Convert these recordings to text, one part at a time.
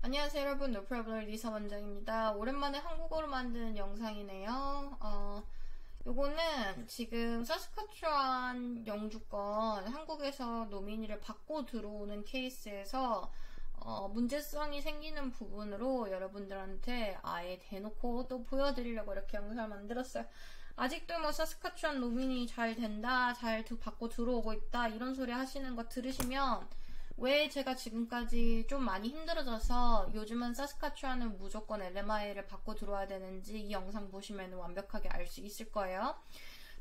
안녕하세요 여러분, 노프로블러 리사 원장입니다. 오랜만에 한국어로 만드는 영상이네요. 요거는 지금 사스카추안 영주권 한국에서 노미니를 받고 들어오는 케이스에서 문제성이 생기는 부분으로 여러분들한테 아예 대놓고 또 보여드리려고 이렇게 영상을 만들었어요. 아직도 뭐 사스카추안 노미니 잘 된다, 잘 받고 들어오고 있다 이런 소리 하시는 거 들으시면 왜 제가 지금까지 좀 많이 힘들어져서 요즘은 사스카추안은 무조건 LMI를 받고 들어와야 되는지 이 영상 보시면 완벽하게 알 수 있을 거예요.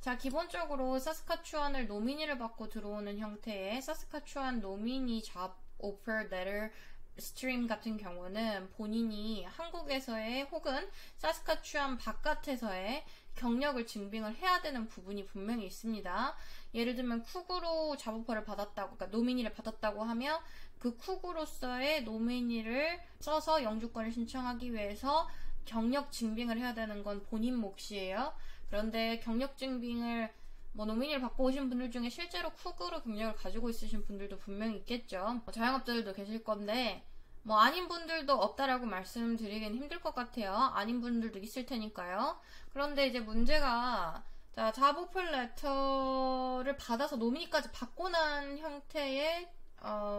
자, 기본적으로 사스카추안을 노미니를 받고 들어오는 형태의 사스카추안 노미니 잡 오퍼 레터 스트림 같은 경우는 본인이 한국에서의 혹은 사스카추안 바깥에서의 경력을 증빙을 해야 되는 부분이 분명히 있습니다. 예를 들면 쿡으로 잡오퍼를 받았다고, 그러니까 노미니를 받았다고 하면 그 쿡으로서의 노미니를 써서 영주권을 신청하기 위해서 경력 증빙을 해야 되는 건 본인 몫이에요. 그런데 경력 증빙을 노미니를 받고 오신 분들 중에 실제로 쿡으로 경력을 가지고 있으신 분들도 분명히 있겠죠. 자영업자들도 계실 건데 아닌 분들도 없다라고 말씀드리긴 힘들 것 같아요. 아닌 분들도 있을 테니까요. 그런데 이제 문제가 잡오퍼 레터를 받아서 노미니까지 받고 난 형태의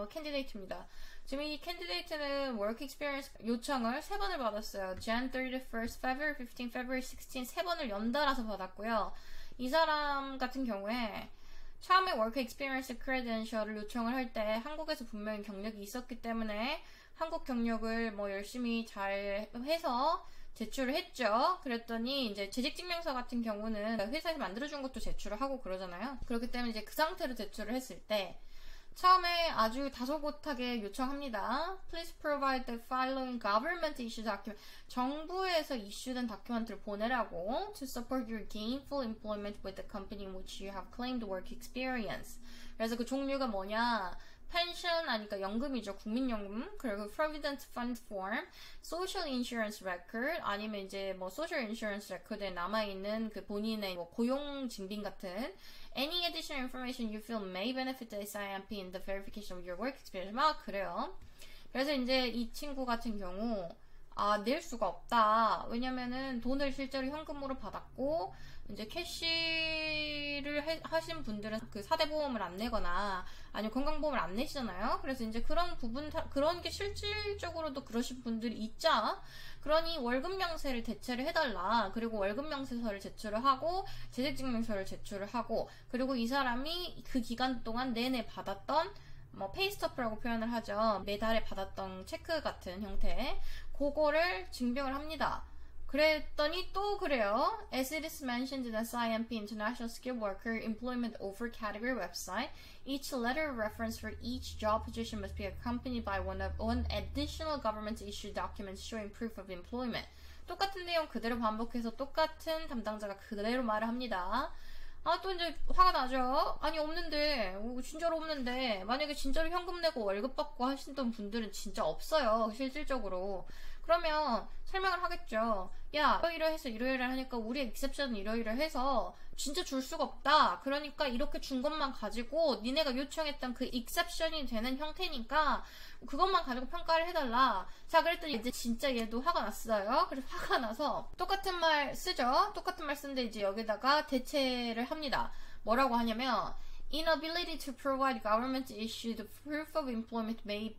캔디데이트입니다. 지금 이 캔디데이트는 워크 익스피리언스 요청을 3번을 받았어요. Jan 31st, February 15, February 16, 3번을 연달아서 받았고요. 이 사람 같은 경우에 처음에 워크 익스피리언스 크레덴셜을 요청을 할 때 한국에서 분명히 경력이 있었기 때문에 한국 경력을 열심히 잘 해서 제출을 했죠. 그랬더니 이제 재직증명서 같은 경우는 회사에서 만들어준 것도 제출을 하고 그러잖아요. 그렇기 때문에 이제 그 상태로 제출을 했을 때 처음에 아주 다소곳하게 요청합니다. Please provide the following government issue document. 정부에서 이슈된 다큐멘트를 보내라고 to support your gainful employment with the company in which you have claimed work experience. 그래서 그 종류가 뭐냐? 펜션, 그러니까 연금이죠. 국민연금, 그리고 Provident Fund Form, Social Insurance Record, 아니면 이제 Social Insurance Record에 남아있는 그 본인의 고용 증빙 같은 Any additional information you feel may benefit the SIMP in the verification of your work experience. 막 그래요. 그래서 이제 이 친구 같은 경우 낼 수가 없다. 왜냐면은 돈을 실제로 현금으로 받았고 이제 캐시를 하신 분들은 그 4대 보험을 안 내거나 아니면 건강보험을 안 내시잖아요. 그래서 이제 그런 부분, 그런 게 실질적으로도 그러신 분들이 있자. 그러니 월급명세를 대체를 해달라. 그리고 월급명세서를 제출을 하고 재직증명서를 제출을 하고 그리고 이 사람이 그 기간 동안 내내 받았던 페이스터프라고 표현을 하죠. 매달에 받았던 체크 같은 형태. 그거를 증명을 합니다. 그랬더니 또 그래요. As it is mentioned in the SIMP International Skilled Worker Employment Offer Category website, each letter of reference for each job position must be accompanied by one additional government-issued document showing proof of employment. 똑같은 내용 그대로 반복해서 똑같은 담당자가 그대로 말을 합니다. 또 이제 화가 나죠. 아니 없는데 진짜로 없는데 만약에 진짜로 현금 내고 월급 받고 하시던 분들은 진짜 없어요. 실질적으로. 그러면 설명을 하겠죠. 야 이러이러해서 이러이러 하니까 우리 익셉션은 이러이러해서 진짜 줄 수가 없다. 그러니까 이렇게 준 것만 가지고 니네가 요청했던 그 익셉션이 되는 형태니까 그것만 가지고 평가를 해달라. 자 그랬더니 이제 진짜 얘도 화가 났어요. 그래서 화가 나서 똑같은 말 쓰죠. 똑같은 말 쓰는데 이제 여기다가 대체를 합니다. 뭐라고 하냐면 Inability to provide government-issued proof of employment may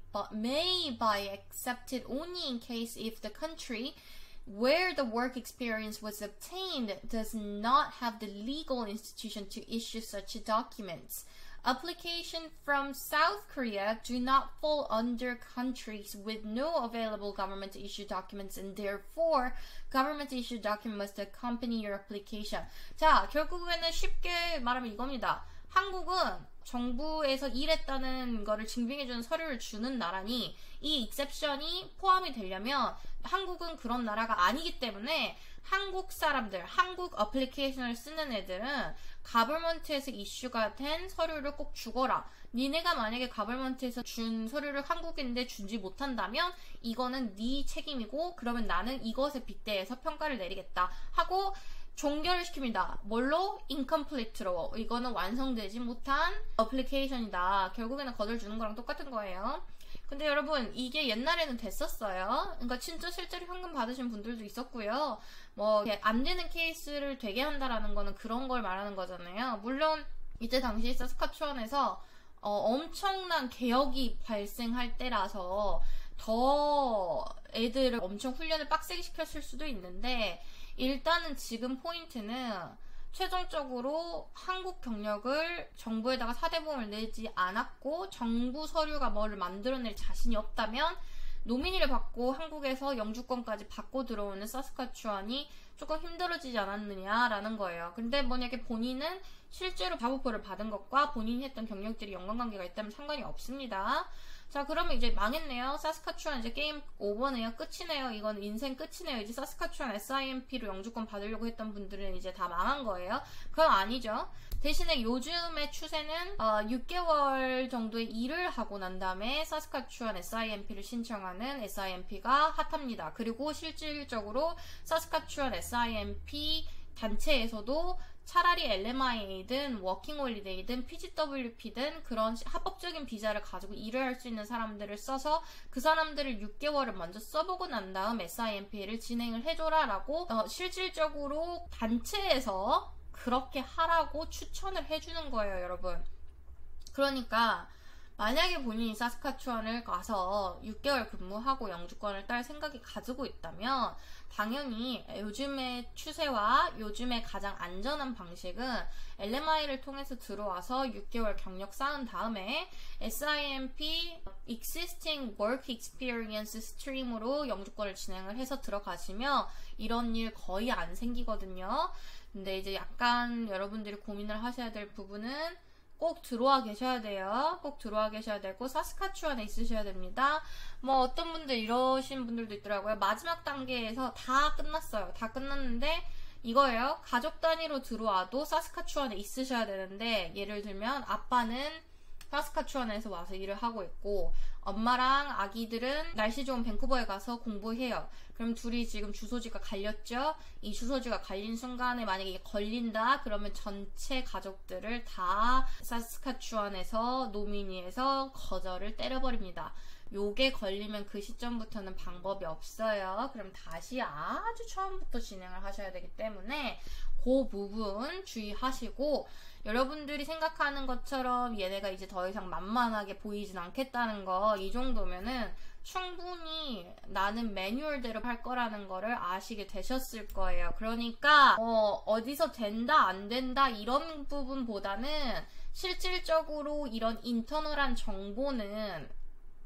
be accepted only in case if the country where the work experience was obtained does not have the legal institution to issue such documents. Applications from South Korea do not fall under countries with no available government-issued documents and therefore government-issued document must accompany your application. 자, 결국에는 쉽게 말하면 이겁니다. 한국은 정부에서 일했다는 거를 증빙해주는 서류를 주는 나라니 이 익셉션이 포함이 되려면 한국은 그런 나라가 아니기 때문에 한국 사람들, 한국 어플리케이션을 쓰는 애들은 가버먼트에서 이슈가 된 서류를 꼭 주거라. 니네가 만약에 가버먼트에서 준 서류를 한국인데 주지 못한다면 이거는 네 책임이고 그러면 나는 이것에 빗대해서 평가를 내리겠다 하고 종결을 시킵니다. 뭘로? incomplete로. 이거는 완성되지 못한 어플리케이션이다. 결국에는 거절 주는 거랑 똑같은 거예요. 근데 여러분 이게 옛날에는 됐었어요. 그러니까 진짜 실제로 현금 받으신 분들도 있었고요. 뭐 안 되는 케이스를 되게 한다라는 거는 그런 걸 말하는 거잖아요. 물론 이때 당시 사스카추안에서 엄청난 개혁이 발생할 때라서 더 애들을 엄청 훈련을 빡세게 시켰을 수도 있는데, 일단은 지금 포인트는 최종적으로 한국 경력을 정부에다가 사대보험을 내지 않았고 정부 서류가 뭐를 만들어낼 자신이 없다면 노미니를 받고 한국에서 영주권까지 받고 들어오는 사스카추안이 조금 힘들어지지 않았느냐라는 거예요. 근데 만약에 본인은 실제로 자부포를 받은 것과 본인이 했던 경력들이 연관관계가 있다면 상관이 없습니다. 자, 그러면 이제 망했네요. 사스카추안 이제 게임 오버네요. 끝이네요. 이건 인생 끝이네요. 이제 사스카추안 SIMP로 영주권 받으려고 했던 분들은 이제 다 망한 거예요. 그건 아니죠. 대신에 요즘의 추세는 6개월 정도의 일을 하고 난 다음에 사스카추안 SIMP를 신청하는 SIMP가 핫합니다. 그리고 실질적으로 사스카추안 SIMP 단체에서도 차라리 LMIA든 워킹홀리데이든 PGWP든 그런 합법적인 비자를 가지고 일을 할 수 있는 사람들을 써서 그 사람들을 6개월을 먼저 써보고 난 다음 SIMP를 진행을 해줘라 라고 실질적으로 단체에서 그렇게 하라고 추천을 해주는 거예요, 여러분. 그러니까 만약에 본인이 사스카추안을 가서 6개월 근무하고 영주권을 딸 생각이 가지고 있다면 당연히 요즘의 추세와 요즘의 가장 안전한 방식은 LMI를 통해서 들어와서 6개월 경력 쌓은 다음에 SIMP Existing Work Experience 스트림으로 영주권을 진행을 해서 들어가시면 이런 일 거의 안 생기거든요. 근데 이제 약간 여러분들이 고민을 하셔야 될 부분은 꼭 들어와 계셔야 돼요. 꼭 들어와 계셔야 되고 사스카추안에 있으셔야 됩니다. 뭐 어떤 분들 이러신 분들도 있더라고요. 마지막 단계에서 다 끝났어요. 다 끝났는데 이거예요. 가족 단위로 들어와도 사스카추안에 있으셔야 되는데, 예를 들면 아빠는 사스카추안에서 와서 일을 하고 있고 엄마랑 아기들은 날씨 좋은 밴쿠버에 가서 공부해요. 그럼 둘이 지금 주소지가 갈렸죠? 이 주소지가 갈린 순간에 만약에 이게 걸린다 그러면 전체 가족들을 다 사스카추안에서 노미니에서 거절을 때려버립니다. 요게 걸리면 그 시점부터는 방법이 없어요. 그럼 다시 아주 처음부터 진행을 하셔야 되기 때문에 그 부분 주의하시고, 여러분들이 생각하는 것처럼 얘네가 이제 더 이상 만만하게 보이진 않겠다는 거, 이 정도면은 충분히 나는 매뉴얼대로 할 거라는 거를 아시게 되셨을 거예요. 그러니까 어디서 된다 안 된다 이런 부분보다는 실질적으로 이런 인터널한 정보는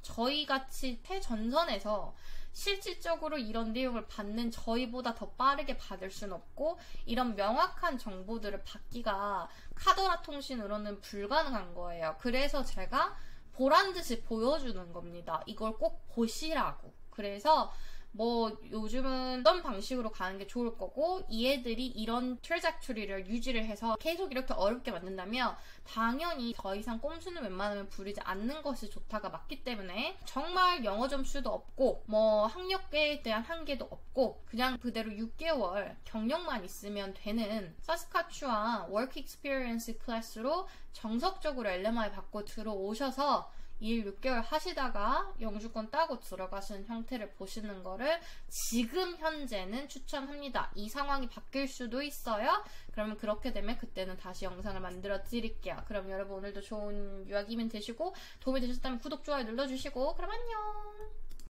저희같이 최전선에서 실질적으로 이런 내용을 받는 저희보다 더 빠르게 받을 순 없고, 이런 명확한 정보들을 받기가 카더라 통신으로는 불가능한 거예요. 그래서 제가 보란듯이 보여주는 겁니다. 이걸 꼭 보시라고. 그래서 뭐 요즘은 어떤 방식으로 가는 게 좋을 거고, 이 애들이 이런 트레젝토리를 유지를 해서 계속 이렇게 어렵게 만든다면 당연히 더 이상 꼼수는 웬만하면 부리지 않는 것이 좋다가 맞기 때문에, 정말 영어 점수도 없고 뭐 학력에 대한 한계도 없고 그냥 그대로 6개월 경력만 있으면 되는 사스카추안 워크 익스피리언스 클래스로 정석적으로 LMI 받고 들어오셔서 일 6개월 하시다가 영주권 따고 들어가시는 형태를 보시는 거를 지금 현재는 추천합니다. 이 상황이 바뀔 수도 있어요. 그러면 그렇게 되면 그때는 다시 영상을 만들어 드릴게요. 그럼 여러분 오늘도 좋은 유학 이민 되시고, 도움이 되셨다면 구독, 좋아요 눌러주시고, 그럼 안녕!